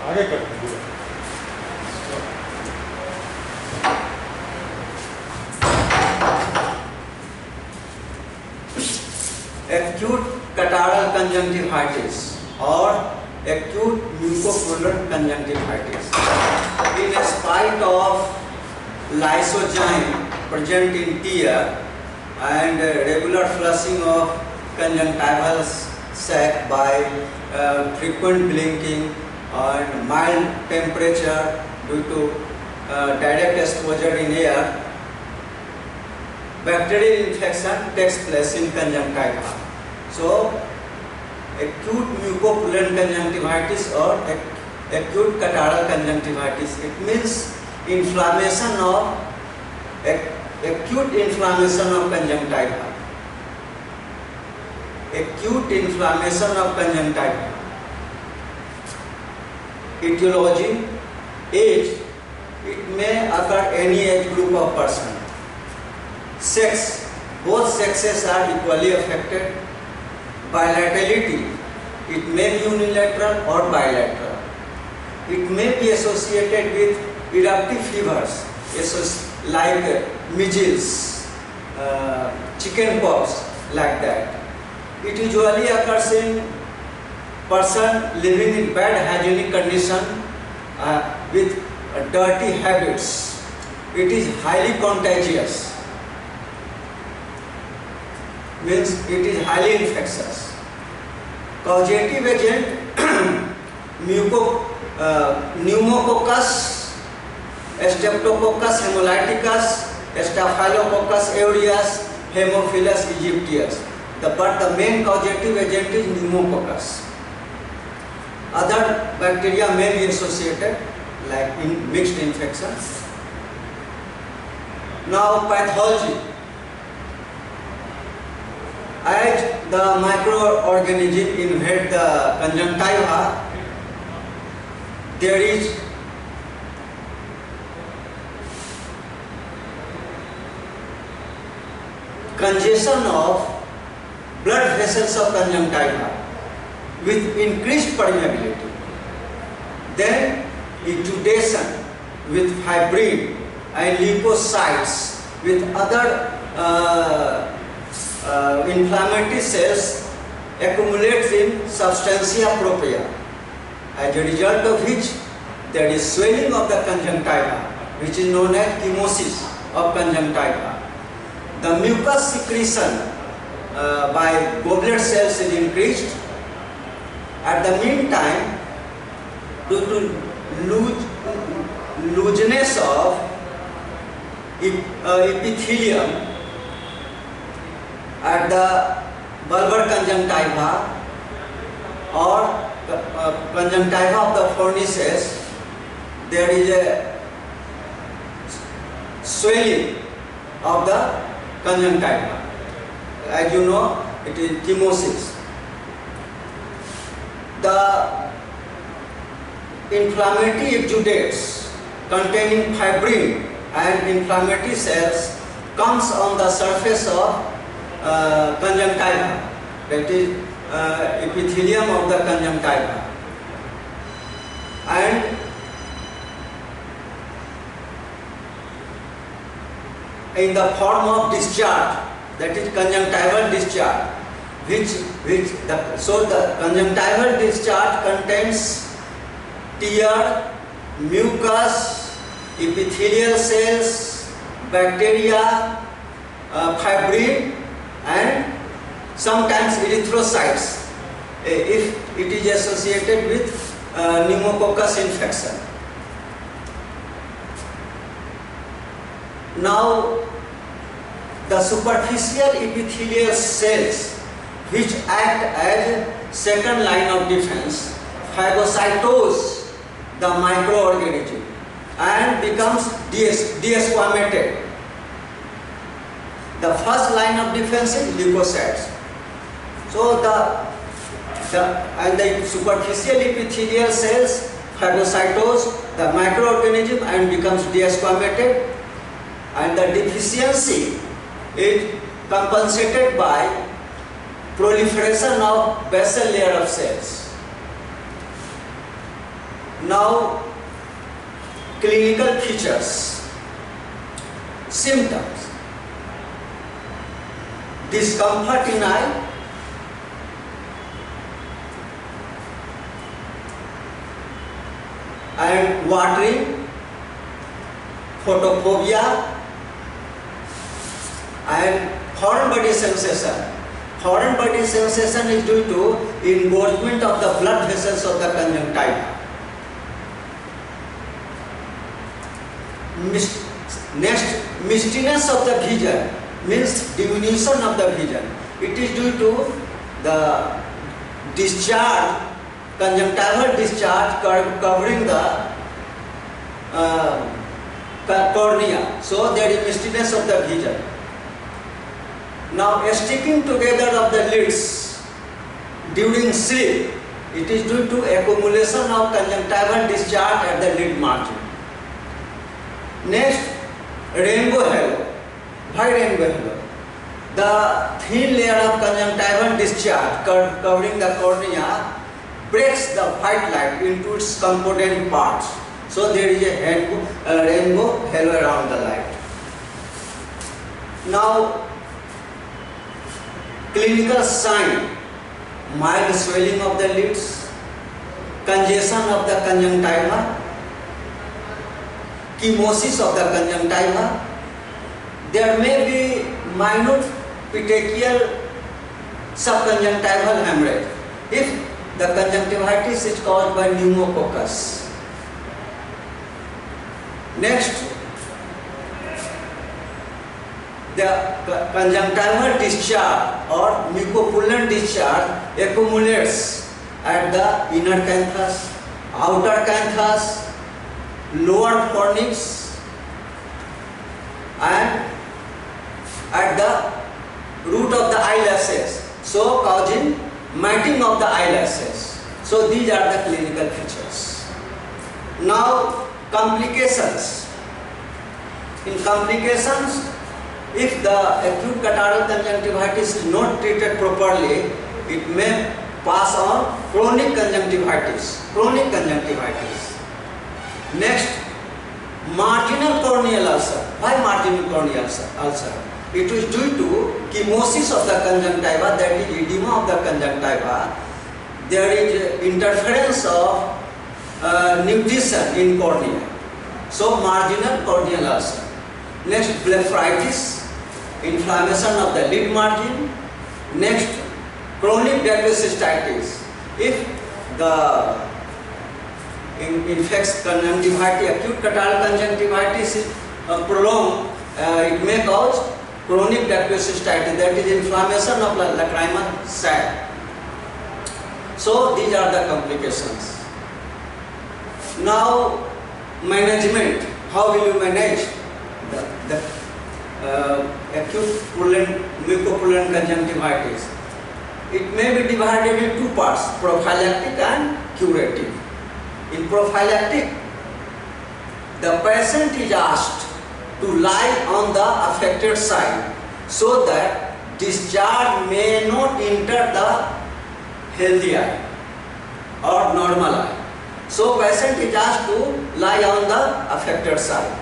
आगे करते हैं। Acute catarrhal conjunctivitis or acute mucopollular conjunctivitis. In spite of lysozyme present in tear and regular flushing of conjunctival sac by frequent blinking and mild temperature due to direct exposure in air, bacterial infection takes place in conjunctiva. So, acute mucopollular conjunctivitis or acute catarrhal conjunctivitis, it means inflammation of acute inflammation of conjunctiva. Acute inflammation of conjunctiva. Etiology, age, it may occur any age group of person. Sex, both sexes are equally affected. Bilaterality, it may be unilateral or bilateral. It may be associated with eruptive fevers like measles, chicken pox, like that. It usually occurs in person living in bad hygienic condition with dirty habits. It is highly contagious. Means it is highly infectious. Causative agent pneumococcus, streptococcus hemolyticus, staphylococcus aureus, haemophilus aegyptius. But the main causative agent is pneumococcus. Other bacteria may be associated like in mixed infections. Now pathology. As the microorganism invade the conjunctiva, there is congestion of blood vessels of conjunctiva with increased permeability. Then exudation with fibrin and leukocytes with other inflammatory cells accumulates in substantia propria, as a result of which there is swelling of the conjunctiva, which is known as chemosis of conjunctiva. The mucus secretion by goblet cells is increased. At the meantime, due to looseness of epithelium at the bulbar conjunctiva or conjunctiva of the fornices, there is a swelling of the conjunctiva. As you know, it is chemosis. The inflammatory exudates containing fibrin and inflammatory cells comes on the surface of conjunctiva, that is epithelium of the conjunctiva, and in the form of discharge, that is conjunctival discharge, so the conjunctival discharge contains tear, mucus, epithelial cells, bacteria, fibrin, and sometimes erythrocytes if it is associated with pneumococcus infection. Now, the superficial epithelial cells which act as second line of defense phagocytose the microorganism and becomes desquamated. The first line of defense is leukocytes. So the superficial epithelial cells phagocytose the microorganism and becomes desquamated, and the deficiency is compensated by proliferation of basal layer of cells. Now, clinical features, symptoms, discomfort in eye, and watering, photophobia, and foreign body sensation. Foreign body sensation is due to engorgement of the blood vessels of the conjunctiva. Next, mistiness of the vision means diminution of the vision. It is due to the discharge, conjunctival discharge covering the cornea. So there is mistiness of the vision. Now, sticking together of the lids during sleep, it is due to accumulation of conjunctival discharge at the lid margin. Next, rainbow halo. Why rainbow halo? The thin layer of conjunctival discharge covering the cornea breaks the white light into its component parts. So there is a rainbow halo around the light. Now, clinical sign, mild swelling of the lids, congestion of the conjunctiva, chemosis of the conjunctiva. There may be minute petechial subconjunctival hemorrhage if the conjunctivitis is caused by pneumococcus. Next, the conjunctival discharge or mucopollulant discharge accumulates at the inner canthus, outer canthus, lower fornix, and at the root of the eyelashes, so causing matting of the eyelashes. So these are the clinical features. Now, complications. In complications, if the acute catarrhal conjunctivitis is not treated properly, it may pass on chronic conjunctivitis. Next, marginal corneal ulcer. Why marginal corneal ulcer? It is due to chemosis of the conjunctiva, that is edema of the conjunctiva. There is interference of nutrition in cornea. So marginal corneal ulcer. Next, blepharitis, inflammation of the lid margin. Next, chronic dacryocystitis. If the infects conjunctivitis, acute catarrhal conjunctivitis is prolonged, it may cause chronic dacryocystitis, that is inflammation of the lacrimal sac. So these are the complications. Now, management. How will you manage the acute mucopollulant conjunctivitis? It may be divided in two parts, prophylactic and curative. In prophylactic, the patient is asked to lie on the affected side so that discharge may not enter the healthy eye or normal eye. So patient is asked to lie on the affected side.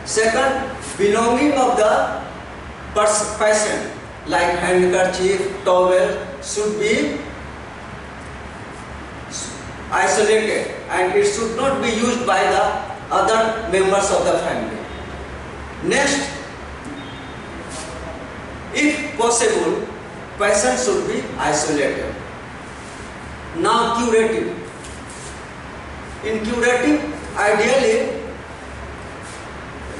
Second, belonging of the patient like handkerchief, towel should be isolated and it should not be used by the other members of the family. Next, if possible, patient should be isolated. Now, curative. In curative, ideally,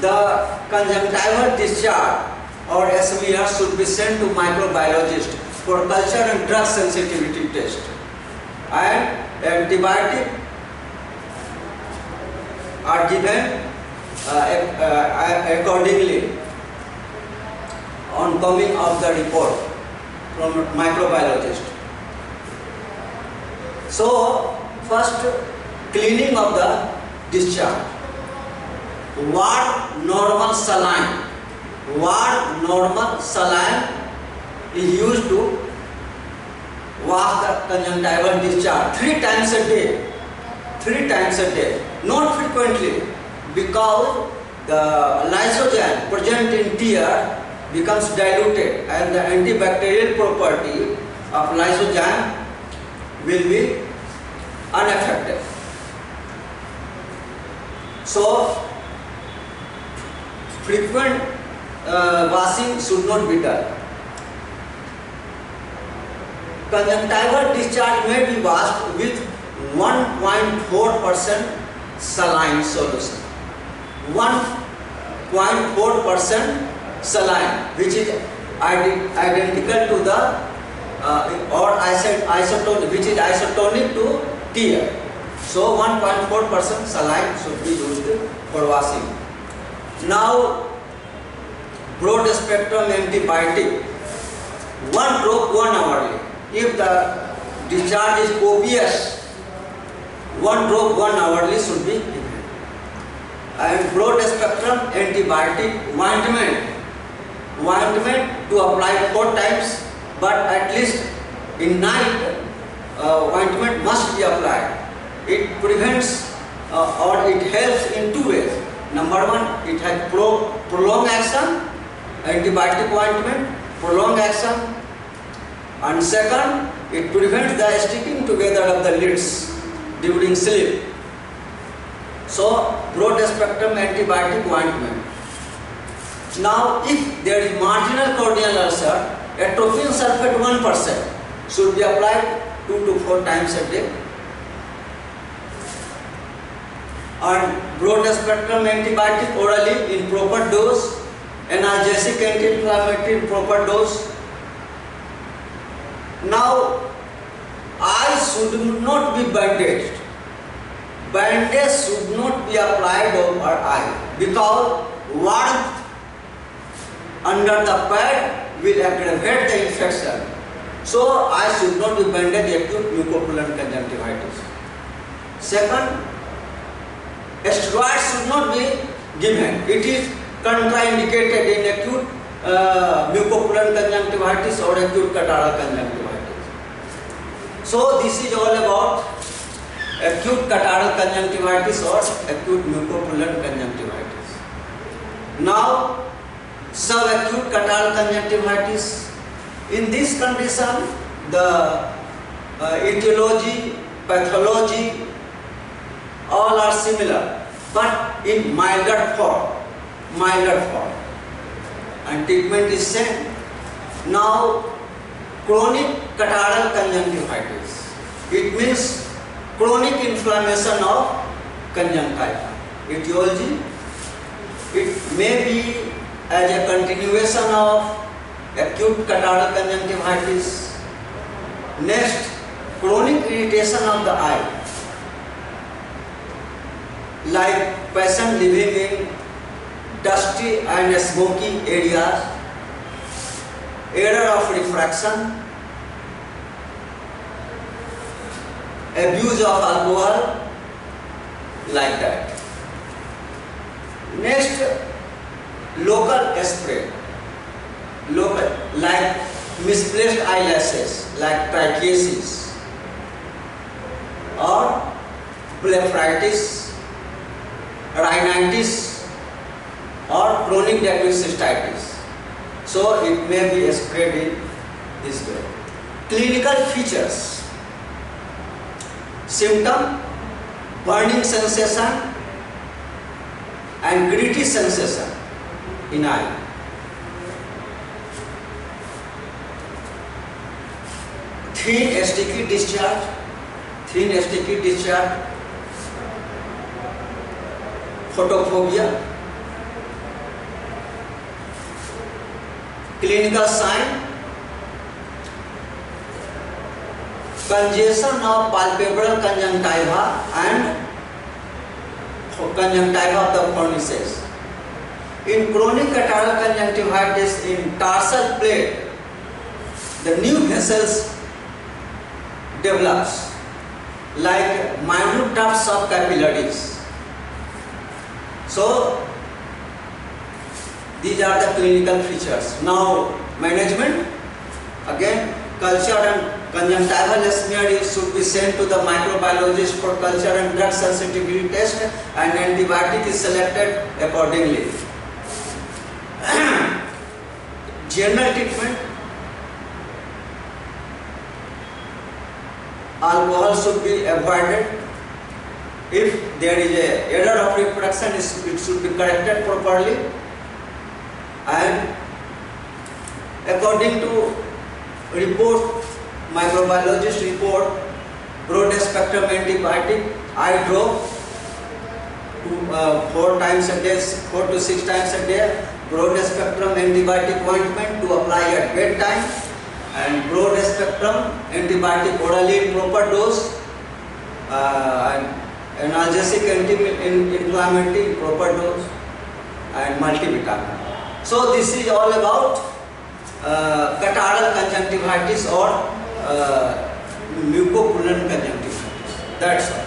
the conjunctival discharge or SVR should be sent to microbiologist for culture and drug sensitivity test. And antibiotic are given accordingly on coming of the report from microbiologist. So, first, cleaning of the discharge. What normal saline is used to wash the conjunctival discharge 3 times a day. 3 times a day, not frequently, because the lysozyme present in tear becomes diluted and the antibacterial property of lysozyme will be unaffected. So, frequent washing should not be done. Conjunctival discharge may be washed with 1.4% saline solution. 1.4% saline, which is identical to the isotonic, which is isotonic to tear. So 1.4% saline should be used for washing. Now, broad spectrum antibiotic, 1 drop 1 hourly. If the discharge is copious, 1 drop 1 hourly should be given. And broad spectrum antibiotic ointment to apply 4 times, but at least in night ointment must be applied. It prevents or it helps in 2 ways. Number 1, it has prolonged action, antibiotic ointment, prolonged action. And second, it prevents the sticking together of the lids during sleep. So, broad spectrum antibiotic ointment. Now, if there is marginal corneal ulcer, atropine sulfate 1% should be applied 2 to 4 times a day. And broad spectrum antibiotic orally in proper dose, analgesic anti-inflammatory in proper dose. Now, eyes should not be bandaged. Bandage should not be applied over eye because warmth under the pad will aggravate the infection. So, eyes should not be bandaged acute mucopurulent conjunctivitis. Second, steroids should not be given. It is contraindicated in acute mucopurulent conjunctivitis or acute catarrhal conjunctivitis. So, this is all about acute catarrhal conjunctivitis or acute mucopurulent conjunctivitis. Now, subacute catarrhal conjunctivitis. In this condition, the etiology, pathology, all are similar, but in milder form. And treatment is same. Now, chronic catarrhal conjunctivitis. It means chronic inflammation of conjunctiva. Etiology, it may be as a continuation of acute catarrhal conjunctivitis. Next, chronic irritation of the eye, like patient living in dusty and smoky areas, error of refraction, abuse of alcohol, like that. Next, local spread, like misplaced eyelashes, like trichiasis, or blepharitis, rhinitis, or chronic cystitis. So it may be spread in this way. Clinical features: symptom, burning sensation and gritty sensation in eye. Thin sticky discharge, photophobia. Clinical sign: congestion of palpebral conjunctiva and conjunctiva of the cornices. In chronic catarrhal conjunctivitis in tarsal plate, the new vessels develops like minute tufts of capillaries. So these are the clinical features. Now management, again culture and conjunctival smear should be sent to the microbiologist for culture and drug sensitivity test, and antibiotic is selected accordingly. General treatment: alcohol should be avoided. If there is a error of reproduction, it should be corrected properly, and according to report, microbiologist report, broad spectrum antibiotic eye drop 4 times a day, 4 to 6 times a day, broad spectrum antibiotic ointment to apply at bedtime, and broad spectrum antibiotic orally in proper dose, and analgesic anti-inflammatory in proper dose, and multivitamin. So this is all about catarrhal conjunctivitis or mucopurulent conjunctivitis. That's all.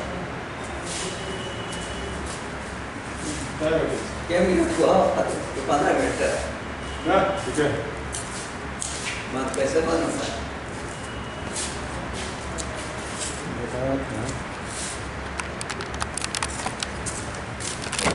क्या minute हुआ? 15 minute है। बात कैसे बंद होता है?